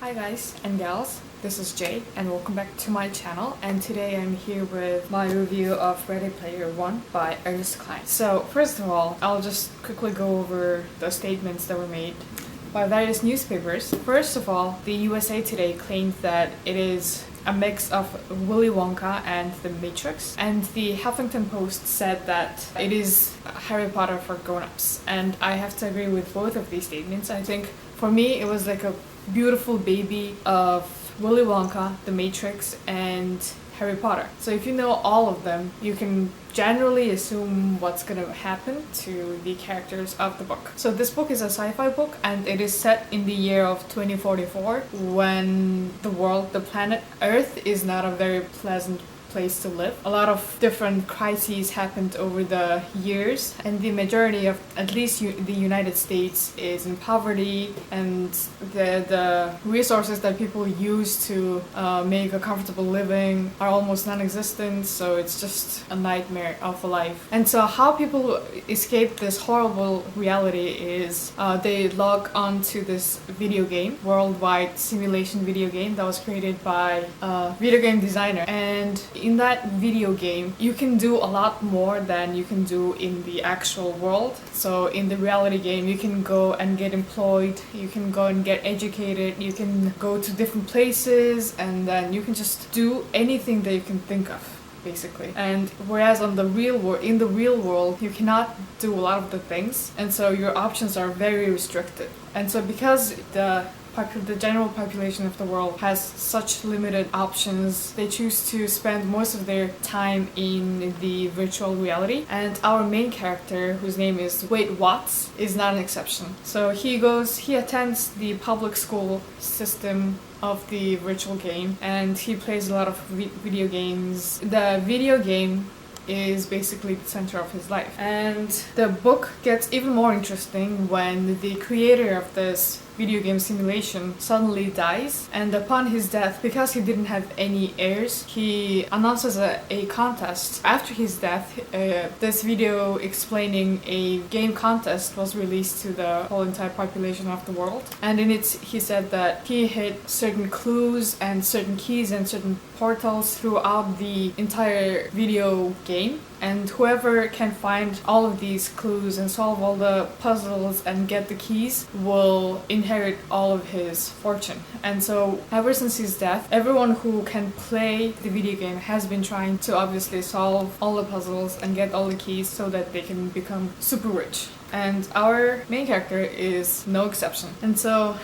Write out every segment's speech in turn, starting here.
Hi guys and gals, this is Jay and welcome back to my channel, and today I'm here with my review of Ready Player One by Ernest Cline. So first of all, I'll just quickly go over the statements that were made by various newspapers. First of all, the USA Today claimed that it is a mix of Willy Wonka and The Matrix, and the Huffington Post said that it is Harry Potter for grown-ups, and I have to agree with both of these statements. I think for me it was like a beautiful baby of Willy Wonka, The Matrix, and Harry Potter. So if you know all of them, you can generally assume what's gonna happen to the characters of the book. So this book is a sci-fi book, and it is set in the year of 2044 when the planet Earth is not a very pleasant place to live. A lot of different crises happened over the years, and the majority of at least the United States is in poverty, and the resources that people use to make a comfortable living are almost non-existent, so it's just a nightmare of a life. And so how people escape this horrible reality is they log on to this video game, worldwide simulation video game that was created by a video game designer, and in that video game you can do a lot more than you can do in the actual world. So in the reality game you can go and get employed, you can go and get educated, you can go to different places, and then you can just do anything that you can think of, basically. And whereas in the real world you cannot do a lot of the things, and so your options are very restricted. And so because the general population of the world has such limited options, they choose to spend most of their time in the virtual reality. And our main character, whose name is Wade Watts, is not an exception. So he attends the public school system of the virtual game, and he plays a lot of video games. The video game is basically the center of his life. And the book gets even more interesting when the creator of this video game simulation suddenly dies, and upon his death, because he didn't have any heirs, he announces a contest. After his death, this video explaining a game contest was released to the whole entire population of the world, and in it he said that he hit certain clues and certain keys and certain portals throughout the entire video game, and whoever can find all of these clues and solve all the puzzles and get the keys will inherit all of his fortune. And so ever since his death, everyone who can play the video game has been trying to obviously solve all the puzzles and get all the keys so that they can become super rich. And our main character is no exception. And so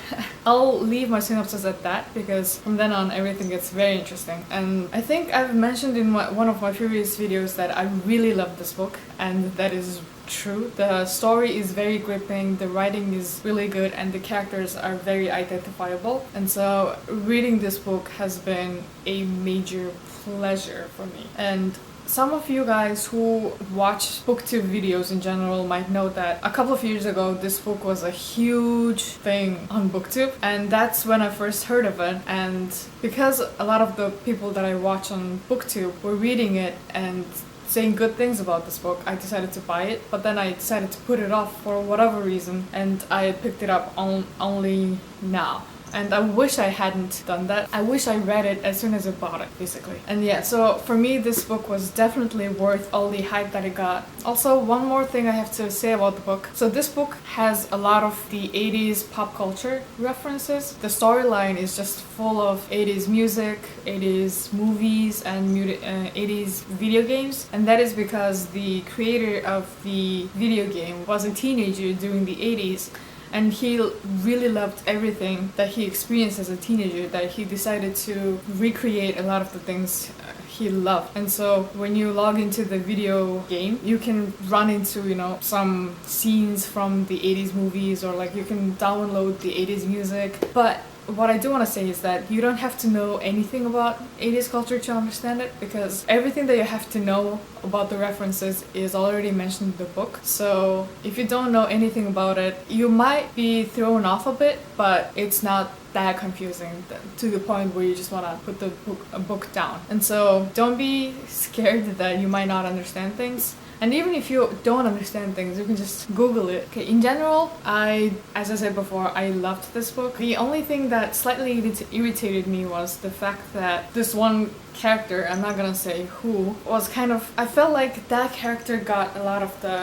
I'll leave my synopsis at that, because from then on everything gets very interesting. And I think I've mentioned in one of my previous videos that I really love this book, and that is true. The story is very gripping, the writing is really good, and the characters are very identifiable. And so reading this book has been a major pleasure for me. And some of you guys who watch booktube videos in general might know that a couple of years ago this book was a huge thing on booktube, and that's when I first heard of it. And because a lot of the people that I watch on booktube were reading it and saying good things about this book, I decided to buy it, but then I decided to put it off for whatever reason, and I picked it up only now. And I wish I hadn't done that. I wish I read it as soon as I bought it, basically. And yeah, so for me this book was definitely worth all the hype that it got. Also, one more thing I have to say about the book. So this book has a lot of the 80s pop culture references. The storyline is just full of 80s music, 80s movies, and 80s video games. And that is because the creator of the video game was a teenager during the 80s. And he really loved everything that he experienced as a teenager, that he decided to recreate a lot of the things he loved. And so when you log into the video game, you can run into, some scenes from the 80s movies, or like you can download the 80s music. But what I do want to say is that you don't have to know anything about 80s culture to understand it, because everything that you have to know about the references is already mentioned in the book. So if you don't know anything about it, you might be thrown off a bit, but it's not that confusing to the point where you just want to put the book down. And so don't be scared that you might not understand things. And even if you don't understand things, you can just Google it. Okay, in general, as I said before, I loved this book. The only thing that slightly irritated me was the fact that this one character, I'm not gonna say who, was kind of, I felt like that character got a lot of the,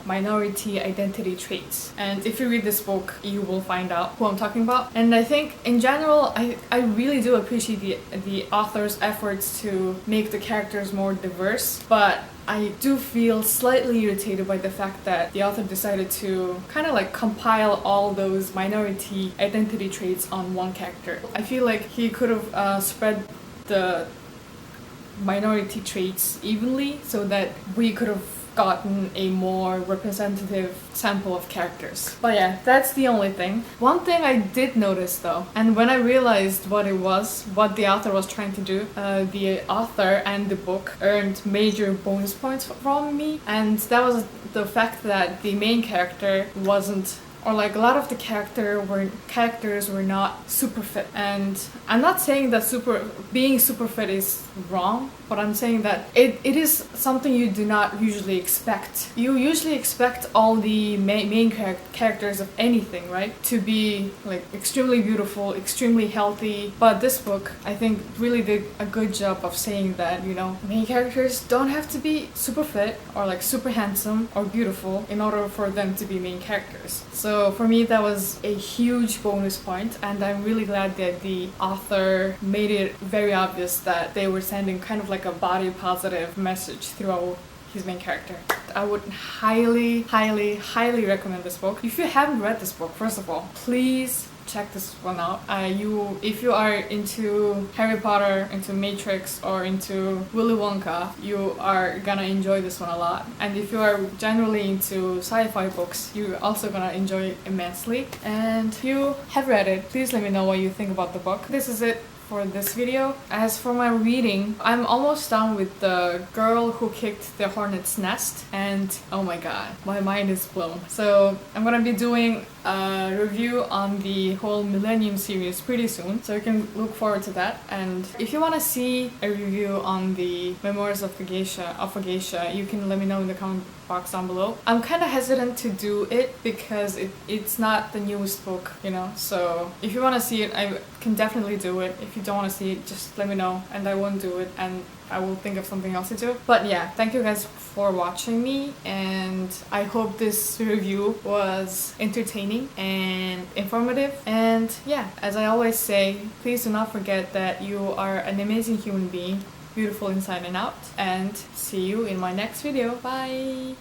minority identity traits. And if you read this book, you will find out who I'm talking about. And I think in general, I really do appreciate the author's efforts to make the characters more diverse, but I do feel slightly irritated by the fact that the author decided to kind of like compile all those minority identity traits on one character. I feel like he could have spread the minority traits evenly so that we could have gotten a more representative sample of characters. But yeah, that's the only thing. One thing I did notice though, and when I realized what the author was trying to do, the author and the book earned major bonus points from me, and that was the fact that the main character wasn't, or like a lot of the characters were not super fit. And I'm not saying that being super fit is wrong, but I'm saying that it is something you do not usually expect. You usually expect all the main characters of anything, right, to be like extremely beautiful, extremely healthy. But this book, I think, really did a good job of saying that, main characters don't have to be super fit or like super handsome or beautiful in order for them to be main characters. So for me, that was a huge bonus point, and I'm really glad that the author made it very obvious that they were sending kind of like a body positive message through his main character. I would highly, highly, highly recommend this book. If you haven't read this book, first of all, please check this one out. If you are into Harry Potter, into Matrix, or into Willy Wonka, you are gonna enjoy this one a lot. And if you are generally into sci-fi books, you're also gonna enjoy it immensely. And if you have read it, please let me know what you think about the book. This is it for this video. As for my reading, I'm almost done with The Girl Who Kicked the Hornet's Nest, and oh my god, my mind is blown. So I'm gonna be doing a review on the whole Millennium series pretty soon, so you can look forward to that. And if you want to see a review on the Memoirs of a Geisha, you can let me know in the comment box down below. I'm kind of hesitant to do it because it's not the newest book, so if you want to see it, I can definitely do it. If you don't want to see it, just let me know and I won't do it, and I will think of something else to do. But yeah, thank you guys for watching me, and I hope this review was entertaining and informative. And yeah, as I always say, please do not forget that you are an amazing human being, beautiful inside and out, and see you in my next video. Bye!